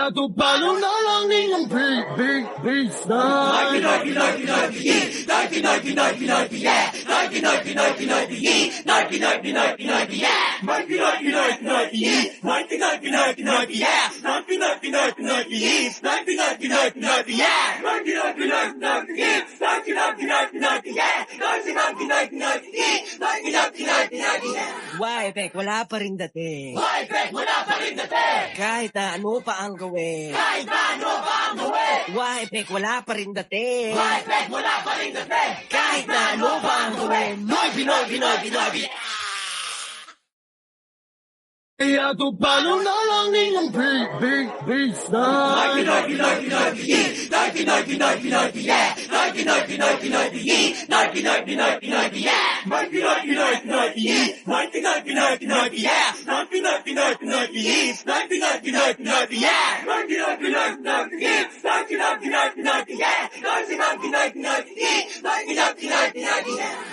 Kaya to paano na lang ninyong big baseline. YFX, wala pa rin dating. YFX, wala pa rin dating. Kahit na ano pa ang gawin. Kahit na ano pa ang gawin. YFX, wala pa rin dating. YFX, wala pa rin dating. Kahit na ano pa ang gawin. Pinoy. Kaya to paano na lang ninyong big baseline.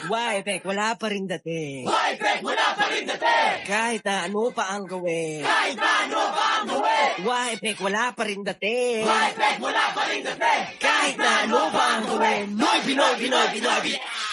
YFX, wala pa rin dating. YFX, wala pa rin dating. Kahit na ano pa ang gawin. Kahit na ano pa ang gawin. YFX, wala pa rin dating. YFX, wala pa rin dating. Kahit na ano pa ang gawin. Pinoy.